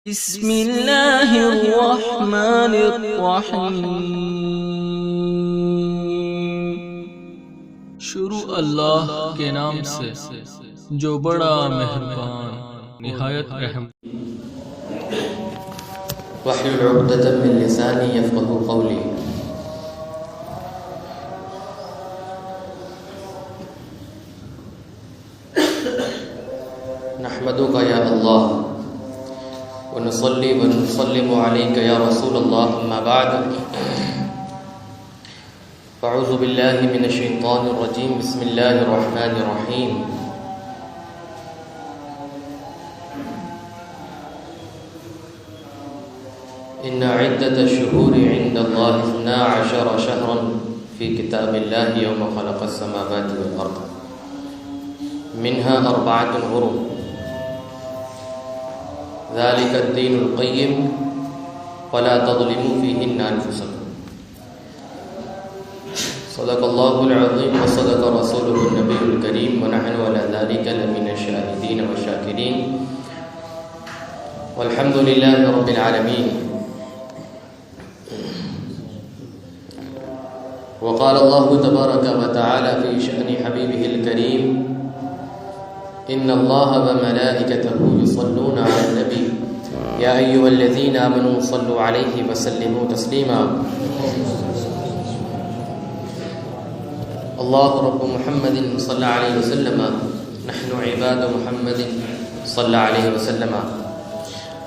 بسم اللہ الرحمن الرحیم۔ شروع اللہ کے نام سے جو بڑا مہربان نہایت رحم۔ واحلل عقدۃ من لسانی یفقهوا قولی۔ نحمدک یا اللہ ونصلي ونسلم عليك يا رسول الله، أما بعد فأعوذ بالله من الشيطان الرجيم، بسم الله الرحمن الرحيم۔ إن عدة الشهور عند الله 12 شهرا في كتاب الله يوم خلق السماوات والأرض منها 4 حرم، ذلك الدين القيم فلا تظلموا فيهن أنفسكم۔ صدق الله العظيم وصدق رسوله النبي الكريم، ونحن على ذلك لمن الشاهدين والشاكرين، والحمد لله رب العالمين۔ وقال الله تبارك وتعالى في شأن حبيبه الكريم، إن الله وملائكته يصلون على النبي يا أيها الذين آمنوا صلوا عليه وسلموا تسليما۔ الله رب محمد صلى عليه وسلم، نحن عباد محمد صلى عليه وسلم،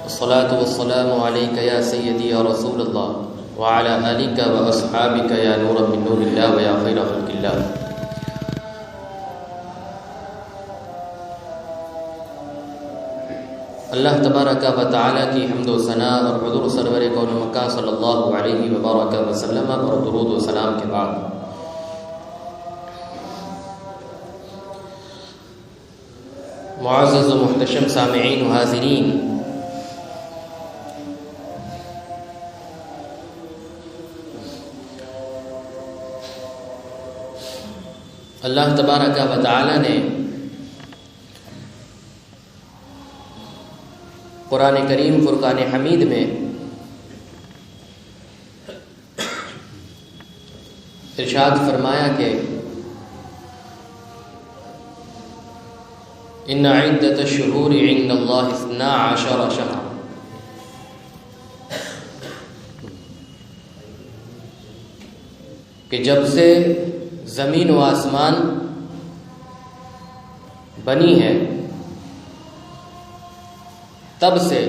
والصلاة والسلام عليك يا سيدي يا رسول الله، وعلى آلك وأصحابك يا نورا من نور الله ويا خير خلق الله۔ اللہ تبارک و تعالیٰ کی حمد و ثنا اور حضور سرور کون مکہ صلی اللہ علیہ وبارک وسلم پر درود و سلام کے بعد معزز و محتشم سامعین و حاضرین، اللہ تبارک و تعالیٰ نے قرآن کریم فرقان حمید میں ارشاد فرمایا کہ ان عدۃ الشہور عند اللہ 12 شہرا، کہ جب سے زمین و آسمان بنی ہے تب سے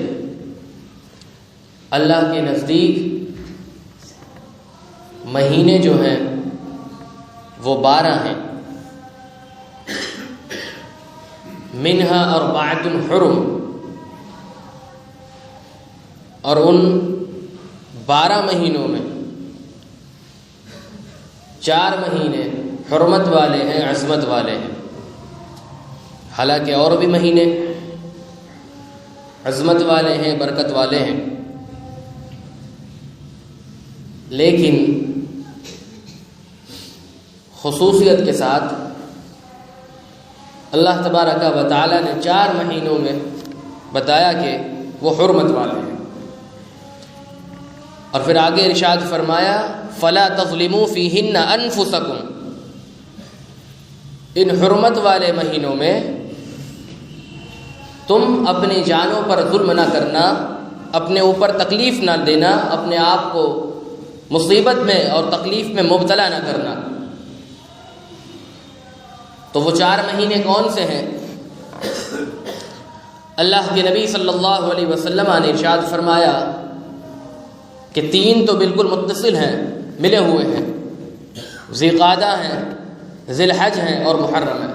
اللہ کے نزدیک مہینے جو ہیں وہ 12 ہیں، منہا 4 حرم، اور ان 12 مہینوں میں 4 مہینے حرمت والے ہیں، عظمت والے ہیں۔ حالانکہ اور بھی مہینے عظمت والے ہیں، برکت والے ہیں، لیکن خصوصیت کے ساتھ اللہ تبارک و تعالیٰ نے 4 مہینوں میں بتایا کہ وہ حرمت والے ہیں، اور پھر آگے ارشاد فرمایا فلا تظلموا فیہن انفسکم، ان حرمت والے مہینوں میں تم اپنی جانوں پر ظلم نہ کرنا، اپنے اوپر تکلیف نہ دینا، اپنے آپ کو مصیبت میں اور تکلیف میں مبتلا نہ کرنا۔ تو وہ 4 مہینے کون سے ہیں؟ اللہ کے نبی صلی اللہ علیہ وسلم نے ارشاد فرمایا کہ 3 تو بالکل متصل ہیں، ملے ہوئے ہیں، ذی قعدہ ہیں، ذی الحج ہیں اور محرم ہیں،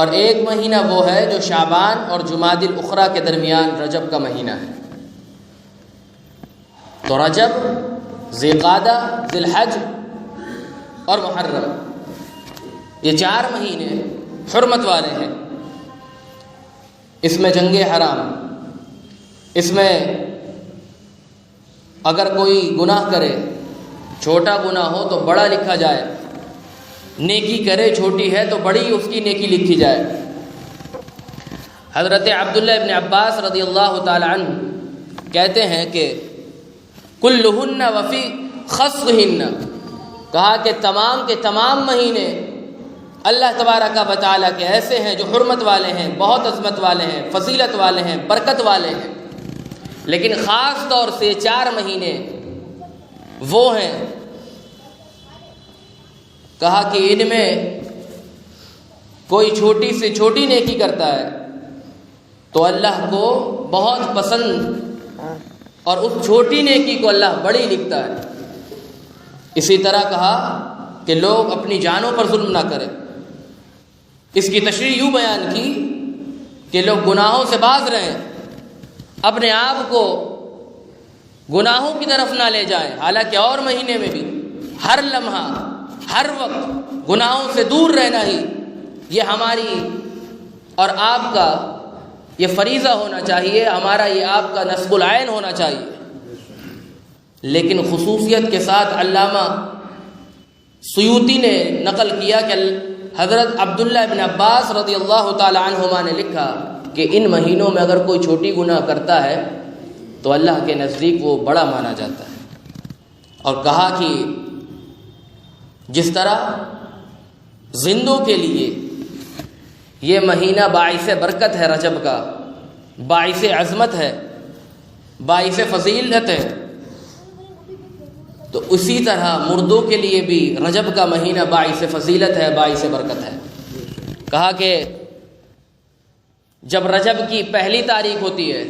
اور ایک مہینہ وہ ہے جو شعبان اور جمادی الاخری کے درمیان رجب کا مہینہ ہے۔ تو رجب، ذی قعدہ، ذی الحج اور محرم، یہ 4 مہینے حرمت والے ہیں۔ اس میں جنگ حرام، اس میں اگر کوئی گناہ کرے، چھوٹا گناہ ہو تو بڑا لکھا جائے، نیکی کرے چھوٹی ہے تو بڑی اس کی نیکی لکھی جائے۔ حضرت عبداللہ ابن عباس رضی اللہ تعالی عنہ کہتے ہیں کہ کلہن وفی خصہن، کہا کہ تمام کے تمام مہینے اللہ تبارک و تعالیٰ کے ایسے ہیں جو حرمت والے ہیں، بہت عظمت والے ہیں، فضیلت والے ہیں، برکت والے ہیں، لیکن خاص طور سے 4 مہینے وہ ہیں، کہا کہ ان میں کوئی چھوٹی سے چھوٹی نیکی کرتا ہے تو اللہ کو بہت پسند اور اس چھوٹی نیکی کو اللہ بڑی لکھتا ہے۔ اسی طرح کہا کہ لوگ اپنی جانوں پر ظلم نہ کریں۔ اس کی تشریح یوں بیان کی کہ لوگ گناہوں سے باز رہیں، اپنے آپ کو گناہوں کی طرف نہ لے جائیں، حالانکہ اور مہینے میں بھی ہر لمحہ ہر وقت گناہوں سے دور رہنا ہی یہ ہماری اور آپ کا یہ فریضہ ہونا چاہیے، ہمارا یہ آپ کا نصب العین ہونا چاہیے۔ لیکن خصوصیت کے ساتھ علامہ سیوطی نے نقل کیا کہ حضرت عبداللہ ابن عباس رضی اللہ تعالی عنہما نے لکھا کہ ان مہینوں میں اگر کوئی چھوٹی گناہ کرتا ہے تو اللہ کے نزدیک وہ بڑا مانا جاتا ہے، اور کہا کہ جس طرح زندوں کے لیے یہ مہینہ باعث برکت ہے، رجب کا باعث عظمت ہے، باعث فضیلت ہے، تو اسی طرح مردوں کے لیے بھی رجب کا مہینہ باعث فضیلت ہے، باعث برکت ہے۔ کہا کہ جب رجب کی پہلی تاریخ ہوتی ہے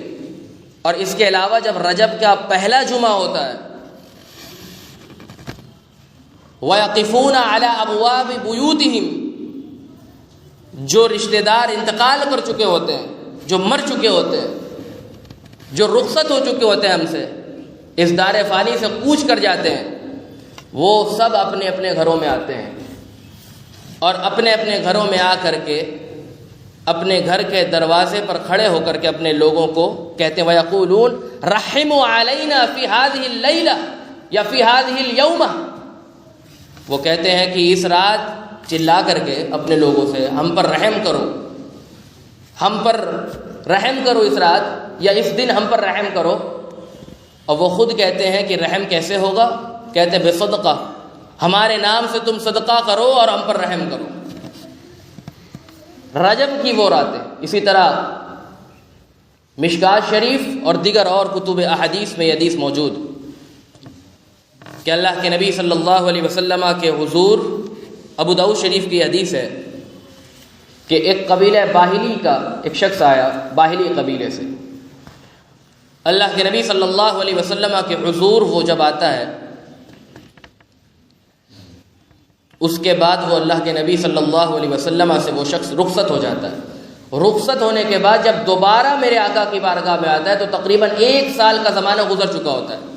اور اس کے علاوہ جب رجب کا پہلا جمعہ ہوتا ہے، وَيَقِفُونَ عَلَىٰ أَبْوَابِ بُيُوتِهِمْ، جو رشتہ دار انتقال کر چکے ہوتے ہیں، جو مر چکے ہوتے ہیں، جو رخصت ہو چکے ہوتے ہیں ہم سے، اس دار فانی سے کوچ کر جاتے ہیں، وہ سب اپنے اپنے گھروں میں آتے ہیں، اور اپنے اپنے گھروں میں آ کر کے اپنے گھر کے دروازے پر کھڑے ہو کر کے اپنے لوگوں کو کہتے ہیں وَيَقُولُونَ رَحِّمُوا عَلَيْنَا فِي هَذِهِ اللَّيْلَةِ یا فِي هَذِهِ الْيَوْمَةِ، وہ کہتے ہیں کہ اس رات چلا کر کے اپنے لوگوں سے ہم پر رحم کرو، ہم پر رحم کرو اس رات یا اس دن ہم پر رحم کرو۔ اور وہ خود کہتے ہیں کہ رحم کیسے ہوگا؟ کہتے ہیں بے صدقہ، ہمارے نام سے تم صدقہ کرو اور ہم پر رحم کرو۔ رجب کی وہ راتیں، اسی طرح مشکات شریف اور دیگر اور کتب احادیث میں یہ حدیث موجود کہ اللہ کے نبی صلی اللہ علیہ وسلم کے حضور، ابو داؤد شریف کی حدیث ہے کہ ایک قبیلہ باہلی کا ایک شخص آیا، باہلی قبیلے سے، اللہ کے نبی صلی اللہ علیہ وسلم کے حضور وہ جب آتا ہے، اس کے بعد وہ اللہ کے نبی صلی اللہ علیہ وسلم سے وہ شخص رخصت ہو جاتا ہے۔ رخصت ہونے کے بعد جب دوبارہ میرے آقا کی بارگاہ میں آتا ہے تو تقریباً 1 سال کا زمانہ گزر چکا ہوتا ہے۔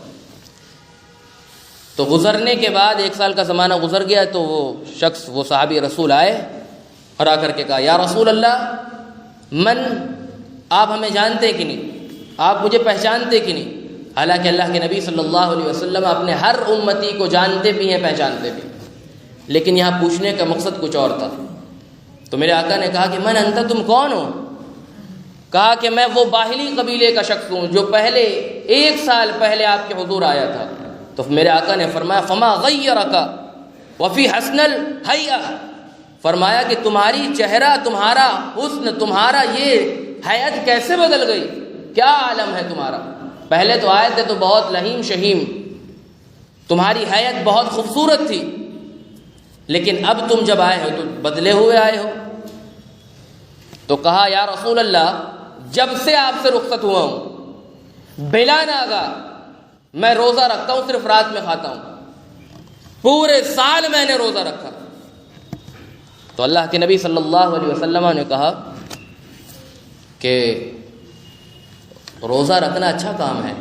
تو گزرنے کے بعد 1 سال کا زمانہ گزر گیا تو وہ شخص، وہ صحابی رسول آئے اور آ کر کے کہا یا رسول اللہ، من، آپ ہمیں جانتے کہ نہیں، آپ مجھے پہچانتے کہ نہیں؟ حالانکہ اللہ کے نبی صلی اللہ علیہ وسلم اپنے ہر امتی کو جانتے بھی ہیں، پہچانتے بھی، لیکن یہاں پوچھنے کا مقصد کچھ اور تھا۔ تو میرے آقا نے کہا کہ من انت، تم کون ہو؟ کہا کہ میں وہ باہلی قبیلے کا شخص ہوں جو پہلے 1 سال پہلے آپ کے حضور آیا تھا۔ تو میرے آقا نے فرمایا فما غیرک وفی حسن الحیہ، فرمایا کہ تمہاری چہرہ، تمہارا حسن، تمہارا یہ حیت کیسے بدل گئی، کیا عالم ہے تمہارا؟ پہلے تو آئے تھے تو بہت لہیم شہیم، تمہاری حیت بہت خوبصورت تھی، لیکن اب تم جب آئے ہو تو بدلے ہوئے آئے ہو۔ تو کہا یا رسول اللہ، جب سے آپ سے رخصت ہوا ہوں بلا ناگا میں روزہ رکھتا ہوں، صرف رات میں کھاتا ہوں، پورے سال میں نے روزہ رکھا۔ تو اللہ کے نبی صلی اللہ علیہ وسلم نے کہا کہ روزہ رکھنا اچھا کام ہے،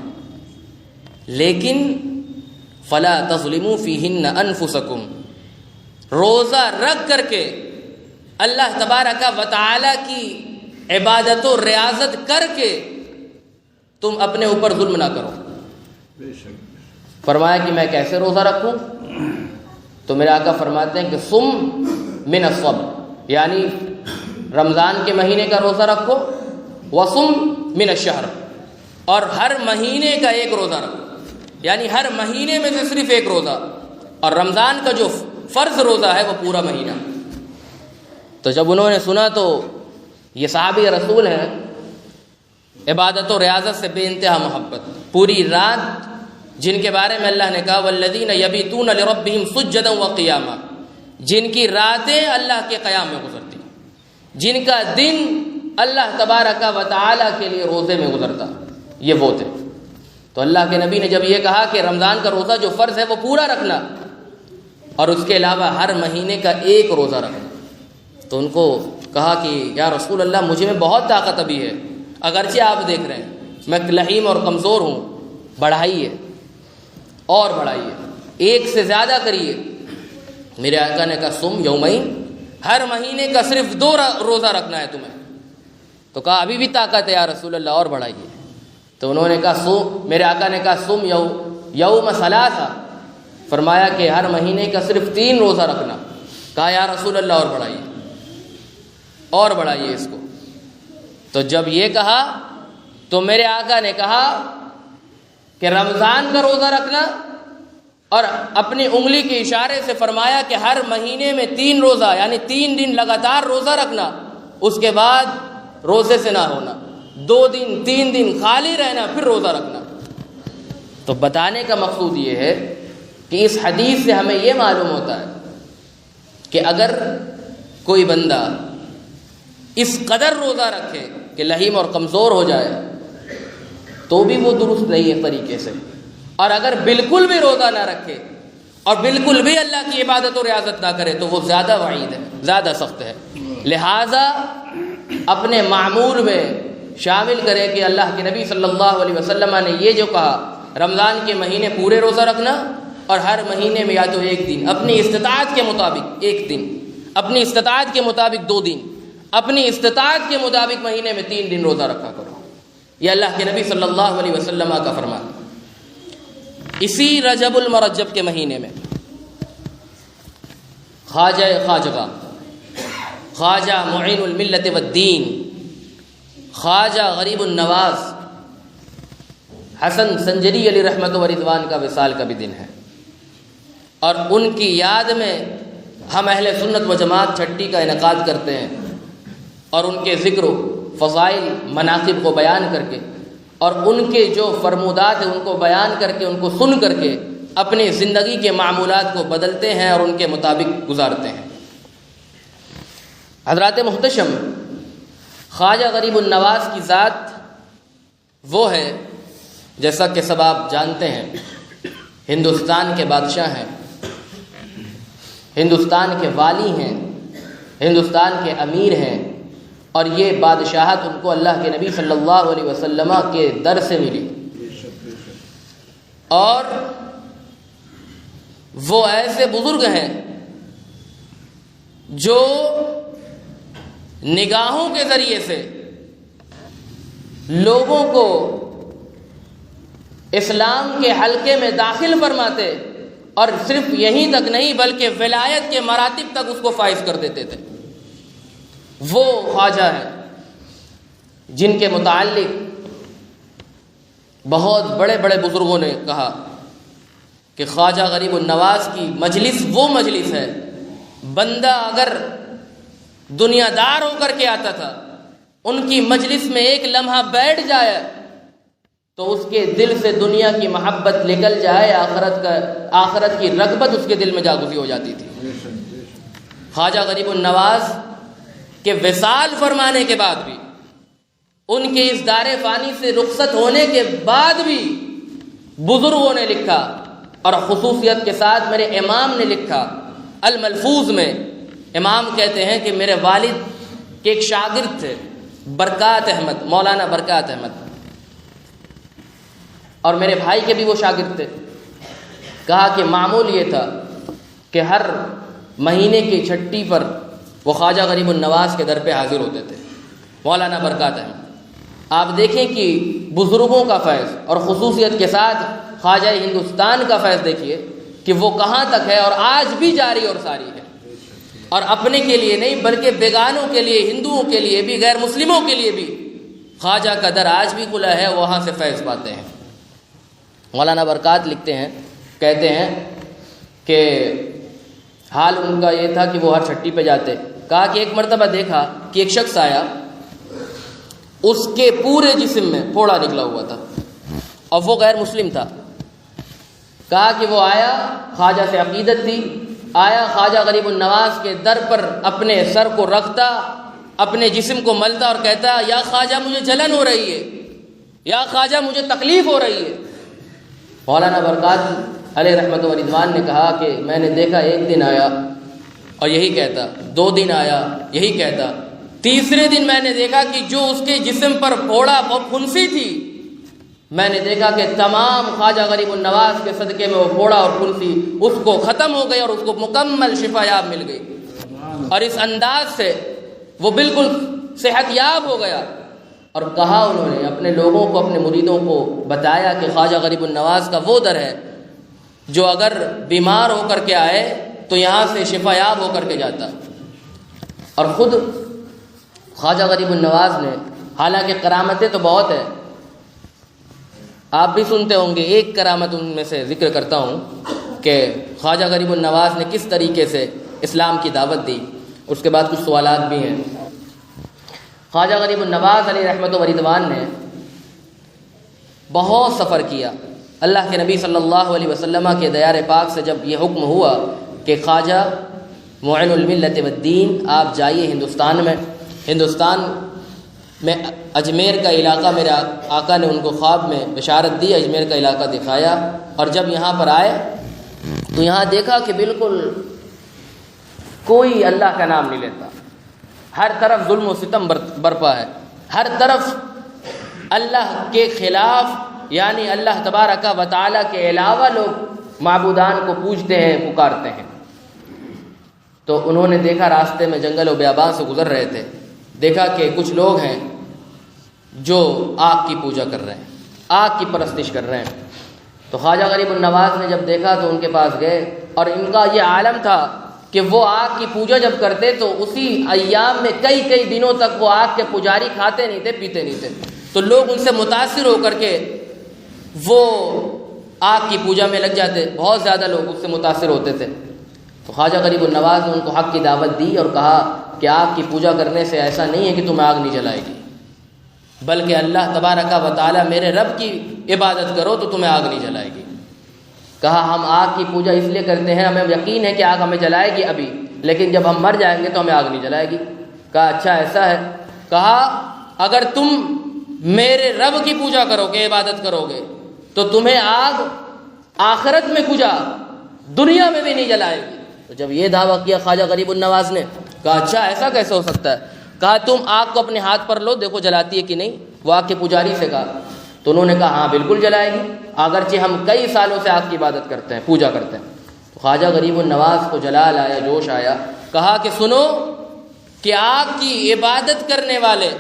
لیکن فلا تظلموا فیہن انفسکم، روزہ رکھ کر کے اللہ تبارک و تعالی کی عبادت و ریاضت کر کے تم اپنے اوپر ظلم نہ کرو۔ فرمایا کہ میں کیسے روزہ رکھوں؟ تو میرے آقا فرماتے ہیں کہ صم من الصبر، یعنی رمضان کے مہینے کا روزہ رکھو وصم من الشہر، اور ہر مہینے کا ایک روزہ رکھ، یعنی ہر مہینے میں سے صرف ایک روزہ، اور رمضان کا جو فرض روزہ ہے وہ پورا مہینہ۔ تو جب انہوں نے سنا تو یہ صحابی رسول ہیں، عبادت و ریاضت سے بے انتہا محبت، پوری رات جن کے بارے میں اللہ نے کہا والذین یبیتون لربہم سجدا وقیاما، جن کی راتیں اللہ کے قیام میں گزرتی، جن کا دن اللہ تبارک و تعالی کے لیے روزے میں گزرتا، یہ وہ تھے۔ تو اللہ کے نبی نے جب یہ کہا کہ رمضان کا روزہ جو فرض ہے وہ پورا رکھنا، اور اس کے علاوہ ہر مہینے کا ایک روزہ رکھنا، تو ان کو کہا کہ یا رسول اللہ مجھے میں بہت طاقت ابھی ہے، اگرچہ آپ دیکھ رہے ہیں میں لحیم اور کمزور ہوں، بڑھائیے اور بڑھائیے، ایک سے زیادہ کریے۔ میرے آقا نے کہا سم یومین، ہر مہینے کا صرف 2 روزہ رکھنا ہے تمہیں۔ تو کہا ابھی بھی طاقت ہے یا رسول اللہ، اور بڑھائیے۔ تو انہوں نے کہا سم، میرے آقا نے کہا سم یوم ثلاثہ، فرمایا کہ ہر مہینے کا صرف 3 روزہ رکھنا۔ کہا یا رسول اللہ اور بڑھائیے، اور بڑھائیے اس کو۔ تو جب یہ کہا تو میرے آقا نے کہا کہ رمضان کا روزہ رکھنا، اور اپنی انگلی کے اشارے سے فرمایا کہ ہر مہینے میں 3 روزہ، یعنی 3 دن لگاتار روزہ رکھنا، اس کے بعد روزے سے نہ ہونا، 2 دن 3 دن خالی رہنا، پھر روزہ رکھنا۔ تو بتانے کا مقصود یہ ہے کہ اس حدیث سے ہمیں یہ معلوم ہوتا ہے کہ اگر کوئی بندہ اس قدر روزہ رکھے کہ لحیم اور کمزور ہو جائے تو بھی وہ درست نہیں ہے طریقے سے، اور اگر بالکل بھی روزہ نہ رکھے اور بالکل بھی اللہ کی عبادت و ریاضت نہ کرے تو وہ زیادہ وعید ہے، زیادہ سخت ہے۔ لہٰذا اپنے معمول میں شامل کرے کہ اللہ کے نبی صلی اللہ علیہ وسلم نے یہ جو کہا رمضان کے مہینے پورے روزہ رکھنا، اور ہر مہینے میں یا تو 1 دن، اپنی استطاعت کے مطابق 1 دن، اپنی استطاعت کے مطابق 2 دن، اپنی استطاعت کے مطابق مہینے میں 3 دن روزہ رکھا کرو۔ یہ اللہ کے نبی صلی اللہ علیہ وسلم کا فرمان۔ اسی رجب المرجب کے مہینے میں خواجہ خواجگاہ، خواجہ معین الملت والدین، خواجہ غریب النواز حسن سنجری علی رحمت و رضوان کا وصال کا بھی دن ہے، اور ان کی یاد میں ہم اہل سنت و جماعت چھٹی کا انعقاد کرتے ہیں، اور ان کے ذکر و فضائل مناقب کو بیان کر کے، اور ان کے جو فرمودات ہیں ان کو بیان کر کے، ان کو سن کر کے اپنی زندگی کے معمولات کو بدلتے ہیں اور ان کے مطابق گزارتے ہیں۔ حضرات محتشم، خواجہ غریب النواز کی ذات وہ ہے، جیسا کہ سب آپ جانتے ہیں، ہندوستان کے بادشاہ ہیں، ہندوستان کے والی ہیں، ہندوستان کے امیر ہیں، اور یہ بادشاہت ان کو اللہ کے نبی صلی اللہ علیہ وسلم کے در سے ملی، اور وہ ایسے بزرگ ہیں جو نگاہوں کے ذریعے سے لوگوں کو اسلام کے حلقے میں داخل فرماتے، اور صرف یہیں تک نہیں بلکہ ولایت کے مراتب تک اس کو فائز کر دیتے تھے۔ وہ خواجہ ہیں جن کے متعلق بہت بڑے بڑے بزرگوں نے کہا کہ خواجہ غریب النواز کی مجلس وہ مجلس ہے، بندہ اگر دنیا دار ہو کر کے آتا تھا، ان کی مجلس میں ایک لمحہ بیٹھ جائے تو اس کے دل سے دنیا کی محبت نکل جائے، آخرت کی رغبت اس کے دل میں جاگزی ہو جاتی تھی۔ خواجہ غریب النواز کے وصال فرمانے کے بعد بھی، ان کے اس دار فانی سے رخصت ہونے کے بعد بھی بزرگوں نے لکھا، اور خصوصیت کے ساتھ میرے امام نے لکھا الملفوظ میں۔ امام کہتے ہیں کہ میرے والد کے ایک شاگرد تھے برکات احمد، مولانا برکات احمد، اور میرے بھائی کے بھی وہ شاگرد تھے۔ کہا کہ معمول یہ تھا کہ ہر مہینے کی چھٹی پر وہ خواجہ غریب النواز کے در پہ حاضر ہوتے تھے، مولانا برکات احمد۔ آپ دیکھیں کہ بزرگوں کا فیض، اور خصوصیت کے ساتھ خواجہ ہندوستان کا فیض دیکھیے کہ وہ کہاں تک ہے، اور آج بھی جاری اور ساری ہے، اور اپنے کے لیے نہیں بلکہ بیگانوں کے لیے، ہندوؤں کے لیے بھی، غیر مسلموں کے لیے بھی خواجہ کا در آج بھی کھلا ہے، وہاں سے فیض پاتے ہیں۔ مولانا برکات لکھتے ہیں، کہتے ہیں کہ حال ان کا یہ تھا کہ وہ ہر چھٹی پہ جاتے۔ کہا کہ ایک مرتبہ دیکھا کہ ایک شخص آیا، اس کے پورے جسم میں پھوڑا نکلا ہوا تھا اور وہ غیر مسلم تھا۔ کہا کہ وہ آیا، خواجہ سے عقیدت تھی، آیا خواجہ غریب النواز کے در پر اپنے سر کو رکھتا، اپنے جسم کو ملتا اور کہتا یا خواجہ مجھے جلن ہو رہی ہے، یا خواجہ مجھے تکلیف ہو رہی ہے۔ مولانا برکات علیہ رحمت و رضوان نے کہا کہ میں نے دیکھا ایک دن آیا اور یہی کہتا، 2 دن آیا یہی کہتا، تیسرے دن میں نے دیکھا کہ جو اس کے جسم پر پھوڑا اور پھنسی تھی، میں نے دیکھا کہ تمام خواجہ غریب النواز کے صدقے میں وہ پھوڑا اور پھنسی اس کو ختم ہو گئی اور اس کو مکمل شفا یاب مل گئی، اور اس انداز سے وہ بالکل صحت یاب ہو گیا۔ اور کہا انہوں نے اپنے لوگوں کو، اپنے مریدوں کو بتایا کہ خواجہ غریب النواز کا وہ در ہے جو اگر بیمار ہو کر کے آئے تو یہاں سے شفا یاب ہو کر کے جاتا۔ اور خود خواجہ غریب النواز نے، حالانکہ کرامتیں تو بہت ہیں، آپ بھی سنتے ہوں گے، ایک کرامت ان میں سے ذکر کرتا ہوں کہ خواجہ غریب النواز نے کس طریقے سے اسلام کی دعوت دی۔ اس کے بعد کچھ سوالات بھی ہیں۔ خواجہ غریب النواز علیہ رحمت و رضوان نے بہت سفر کیا۔ اللہ کے نبی صلی اللہ علیہ وسلم کے دیار پاک سے جب یہ حکم ہوا کہ خواجہ معین الملت والدین آپ جائیے ہندوستان میں اجمیر کا علاقہ، میرے آقا نے ان کو خواب میں بشارت دی، اجمیر کا علاقہ دکھایا، اور جب یہاں پر آئے تو یہاں دیکھا کہ بالکل کوئی اللہ کا نام نہیں لیتا، ہر طرف ظلم و ستم برپا ہے، ہر طرف اللہ کے خلاف، یعنی اللہ تبارک و تعالیٰ کے علاوہ لوگ معبودان کو پوجتے ہیں، پکارتے ہیں۔ تو انہوں نے دیکھا راستے میں جنگل و بیابان سے گزر رہے تھے، دیکھا کہ کچھ لوگ ہیں جو آگ کی پوجا کر رہے ہیں، آگ کی پرستش کر رہے ہیں۔ تو خواجہ غریب النواز نے جب دیکھا تو ان کے پاس گئے، اور ان کا یہ عالم تھا کہ وہ آگ کی پوجا جب کرتے تو اسی ایام میں کئی دنوں تک وہ آگ کے پجاری کھاتے نہیں تھے، پیتے نہیں تھے۔ تو لوگ ان سے متاثر ہو کر کے وہ آگ کی پوجا میں لگ جاتے، بہت زیادہ لوگ اس سے متاثر ہوتے تھے۔ تو خواجہ غریب النواز نے ان کو حق کی دعوت دی اور کہا کہ آگ کی پوجا کرنے سے ایسا نہیں ہے کہ تمہیں آگ نہیں جلائے گی، بلکہ اللہ تبارک و تعالیٰ میرے رب کی عبادت کرو تو تمہیں آگ نہیں جلائے گی۔ کہا ہم آگ کی پوجا اس لیے کرتے ہیں، ہمیں یقین ہے کہ آگ ہمیں جلائے گی ابھی، لیکن جب ہم مر جائیں گے تو ہمیں آگ نہیں جلائے گی۔ کہا اچھا ایسا ہے؟ کہا اگر تم میرے رب کی پوجا کرو گے، عبادت کرو گے، تو تمہیں آگ آخرت میں کجا دنیا میں بھی نہیں جلائے گی۔ تو جب یہ دعویٰ کیا خواجہ غریب النواز نے، کہا اچھا ایسا کیسے ہو سکتا ہے؟ کہا تم آگ کو اپنے ہاتھ پر لو، دیکھو جلاتی ہے کہ نہیں۔ وہ آگ کے پجاری سے کہا، تو انہوں نے کہا ہاں بالکل جلائے گی، اگرچہ ہم کئی سالوں سے آگ کی عبادت کرتے ہیں، پوجا کرتے ہیں۔ تو خواجہ غریب النواز کو جلال آیا، جوش آیا، کہا کہ سنو کہ آگ کی عبادت کرنے والے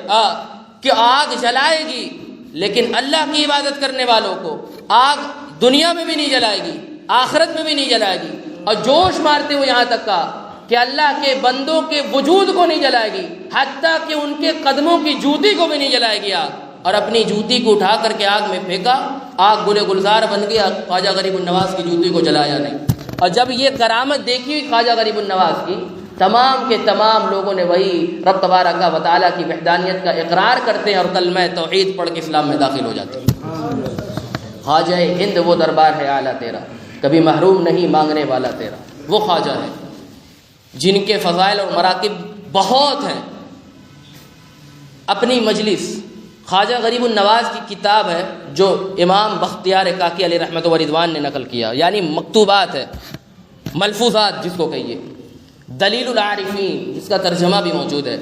کہ آگ جلائے گی، لیکن اللہ کی عبادت کرنے والوں کو آگ دنیا میں بھی نہیں جلائے گی، آخرت میں بھی نہیں جلائے گی۔ اور جوش مارتے ہوئے یہاں تک کہا کہ اللہ کے بندوں کے وجود کو نہیں جلائے گی، حتیٰ کہ ان کے قدموں کی جوتی کو بھی نہیں جلائے گی آگ۔ اور اپنی جوتی کو اٹھا کر کے آگ میں پھینکا، آگ گلے گلزار بن گیا، خواجہ غریب النواز کی جوتی کو جلایا نہیں۔ اور جب یہ کرامت دیکھی ہوئی خواجہ غریب النواز کی، تمام کے تمام لوگوں نے وہی رب تبارک و تعالیٰ کی وحدانیت کا اقرار کرتے ہیں اور کلمہ توحید پڑھ کے اسلام میں داخل ہو جاتے ہیں۔ خواجہ ہند وہ دربار ہے اعلیٰ تیرا، کبھی محروم نہیں مانگنے والا تیرا۔ وہ خواجہ ہے جن کے فضائل اور مراقب بہت ہیں۔ اپنی مجلس خواجہ غریب النواز کی کتاب ہے جو امام بختیار کاکی علیہ رحمت و رضوان نے نقل کیا، یعنی مکتوبات ہے، ملفوظات جس کو کہیے، دلیل العارفین جس کا ترجمہ بھی موجود ہے۔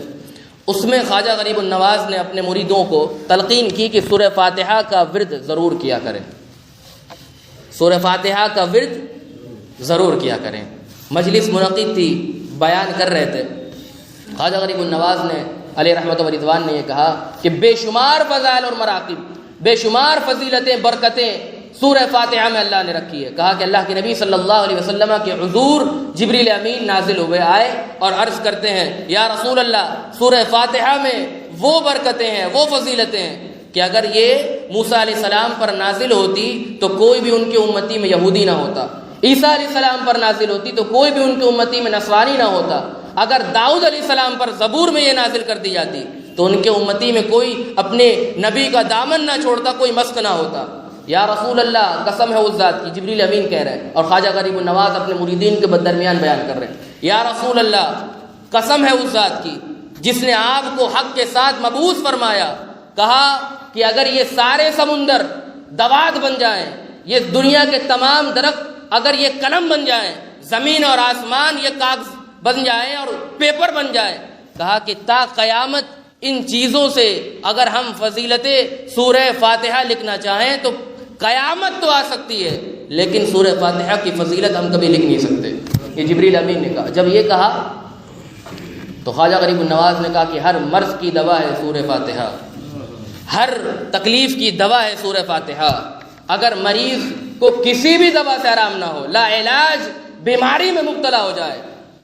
اس میں خواجہ غریب النواز نے اپنے مریدوں کو تلقین کی کہ سورہ فاتحہ کا ورد ضرور کیا کریں، سورہ فاتحہ کا ورد ضرور کیا کریں۔ مجلس منعقد تھی، بیان کر رہے تھے، خواجہ غریب النواز نے علیہ رحمت و رضوان نے یہ کہا کہ بے شمار فضائل اور مراقب، بے شمار فضیلتیں، برکتیں سورہ فاتحہ میں اللہ نے رکھی ہے۔ کہا کہ اللہ کے نبی صلی اللہ علیہ وسلم کے حضور جبریل امین نازل ہوئے آئے اور عرض کرتے ہیں یا رسول اللہ سورہ فاتحہ میں وہ برکتیں ہیں، وہ فضیلتیں ہیں کہ اگر یہ موسیٰ علیہ السلام پر نازل ہوتی تو کوئی بھی ان کی امتی میں یہودی نہ ہوتا، عیسیٰ علیہ السلام پر نازل ہوتی تو کوئی بھی ان کی امتی میں نصرانی نہ ہوتا، اگر داؤد علیہ السلام پر زبور میں یہ نازل کر دی جاتی تو ان کے امتی میں کوئی اپنے نبی کا دامن نہ چھوڑتا، کوئی مسک نہ ہوتا۔ یا رسول اللہ قسم ہے اس ذات کی، جبریل امین کہہ رہے ہیں اور خواجہ غریب النواز اپنے مریدین کے درمیان بیان کر رہے ہیں، یا رسول اللہ قسم ہے اس ذات کی جس نے آپ کو حق کے ساتھ مبعوث فرمایا، کہا کہ اگر یہ سارے سمندر دوات بن جائیں، یہ دنیا کے تمام درخت اگر یہ قلم بن جائیں، زمین اور آسمان یہ کاغذ بن جائیں اور پیپر بن جائیں، کہا کہ تا قیامت ان چیزوں سے اگر ہم فضیلت سورہ فاتحہ لکھنا چاہیں تو قیامت تو آ سکتی ہے، لیکن سورہ فاتحہ کی فضیلت ہم کبھی لکھ نہیں سکتے۔ یہ جبریل امین نے کہا۔ جب یہ کہا تو خواجہ غریب النواز نے کہا کہ ہر مرض کی دوا ہے سورہ فاتحہ، ہر تکلیف کی دوا ہے سورہ فاتحہ۔ اگر مریض کو کسی بھی دوا سے آرام نہ ہو، لا علاج بیماری میں مبتلا ہو جائے،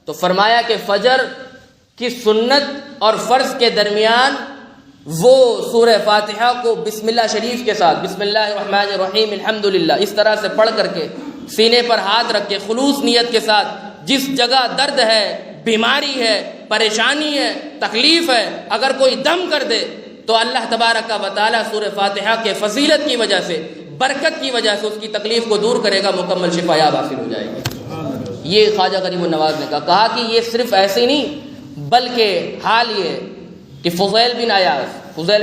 تو فرمایا کہ فجر کی سنت اور فرض کے درمیان وہ سورہ فاتحہ کو بسم اللہ شریف کے ساتھ، بسم اللہ الرحمن الرحیم الحمدللہ اس طرح سے پڑھ کر کے سینے پر ہاتھ رکھ کے خلوص نیت کے ساتھ، جس جگہ درد ہے، بیماری ہے، پریشانی ہے، تکلیف ہے، اگر کوئی دم کر دے تو اللہ تبارک و تعالیٰ سورہ فاتحہ کے فضیلت کی وجہ سے، برکت کی وجہ سے اس کی تکلیف کو دور کرے گا، مکمل شفا یاب حاصل ہو جائے گی۔ یہ خواجہ غریب النواز نے کہا کہ یہ صرف ایسے نہیں بلکہ حال یہ ہے کہ فضیل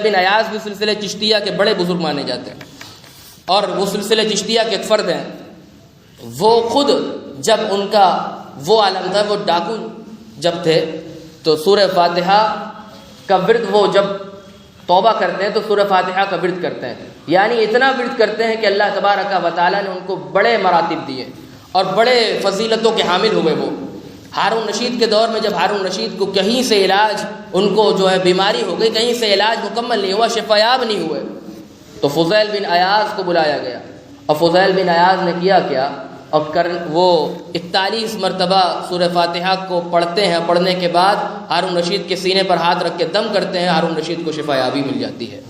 بن عیاض بھی سلسلہ چشتیہ کے بڑے بزرگ مانے جاتے ہیں اور وہ سلسلہ چشتیہ کے ایک فرد ہیں۔ وہ خود جب ان کا وہ عالم تھا، وہ ڈاکو جب تھے تو سورہ فاتحہ کا ورد وہ جب توبہ کرتے ہیں تو سورہ فاتحہ کا ورد کرتے ہیں، یعنی اتنا ورد کرتے ہیں کہ اللہ تبارک و تعالیٰ نے ان کو بڑے مراتب دیے اور بڑے فضیلتوں کے حامل ہوئے۔ وہ ہارون رشید کے دور میں جب ہارون رشید کو کہیں سے علاج، ان کو جو ہے بیماری ہو گئی، کہیں سے علاج مکمل نہیں ہوا، شفایاب نہیں ہوئے، تو فضیل بن عیاض کو بلایا گیا اور فضیل بن عیاض نے کیا اور وہ 41 مرتبہ سورہ فاتحہ کو پڑھتے ہیں۔ پڑھنے کے بعد ہارون رشید کے سینے پر ہاتھ رکھ کے دم کرتے ہیں، ہارون رشید کو شفایابی مل جاتی ہے۔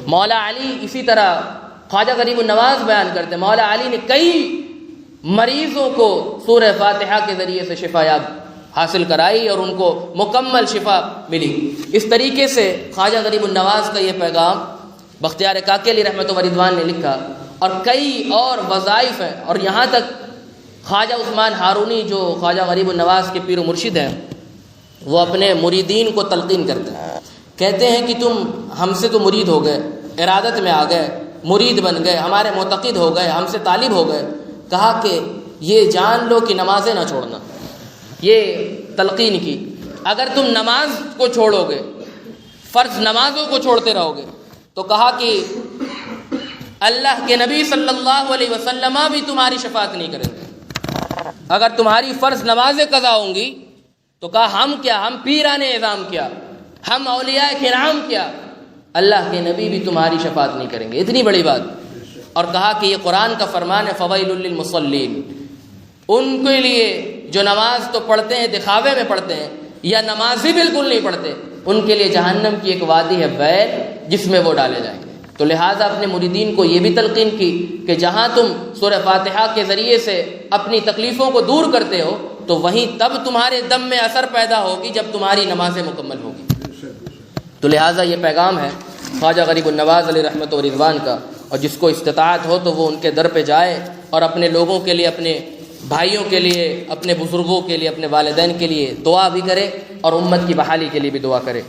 مولا علی اسی طرح خواجہ غریب النواز بیان کرتے ہیں، مولا علی نے کئی مریضوں کو سورہ فاتحہ کے ذریعے سے شفایاب حاصل کرائی اور ان کو مکمل شفا ملی۔ اس طریقے سے خواجہ غریب النواز کا یہ پیغام بختیار کاکی علیہ رحمۃ و رضوان نے لکھا اور کئی اور وظائف ہیں، اور یہاں تک خواجہ عثمان ہارونی جو خواجہ غریب النواز کے پیر و مرشد ہیں، وہ اپنے مریدین کو تلقین کرتے ہیں، کہتے ہیں کہ تم ہم سے تو مرید ہو گئے، ارادت میں آ گئے، مرید بن گئے، ہمارے معتقد ہو گئے، ہم سے طالب ہو گئے، کہا کہ یہ جان لو کہ نمازیں نہ چھوڑنا۔ یہ تلقین کی، اگر تم نماز کو چھوڑو گے، فرض نمازوں کو چھوڑتے رہو گے، تو کہا کہ اللہ کے نبی صلی اللہ علیہ وسلم بھی تمہاری شفاعت نہیں کریں گے۔ اگر تمہاری فرض نمازیں قضا ہوں گی تو کہا ہم کیا، ہم پیران اعظام کیا، ہم اولیاء کرام کیا، اللہ کے نبی بھی تمہاری شفاعت نہیں کریں گے۔ اتنی بڑی بات۔ اور کہا کہ یہ قرآن کا فرمان ہے، فویل للمصلین، ان کے لیے جو نماز تو پڑھتے ہیں، دکھاوے میں پڑھتے ہیں، یا نماز ہی بالکل نہیں پڑھتے، ان کے لیے جہنم کی ایک وادی ہے ویل، جس میں وہ ڈالے جائیں گے۔ تو لہٰذا اپنے مریدین کو یہ بھی تلقین کی کہ جہاں تم سورہ فاتحہ کے ذریعے سے اپنی تکلیفوں کو دور کرتے ہو تو وہیں تب تمہارے دم میں اثر پیدا ہوگی جب تمہاری نمازیں مکمل ہوگی۔ تو لہٰذا یہ پیغام ہے خواجہ غریب النواز علیہ رحمۃ و رضوان کا، اور جس کو استطاعت ہو تو وہ ان کے در پہ جائے اور اپنے لوگوں کے لیے، اپنے بھائیوں کے لیے، اپنے بزرگوں کے لیے، اپنے والدین کے لیے دعا بھی کرے اور امت کی بحالی کے لیے بھی دعا کرے۔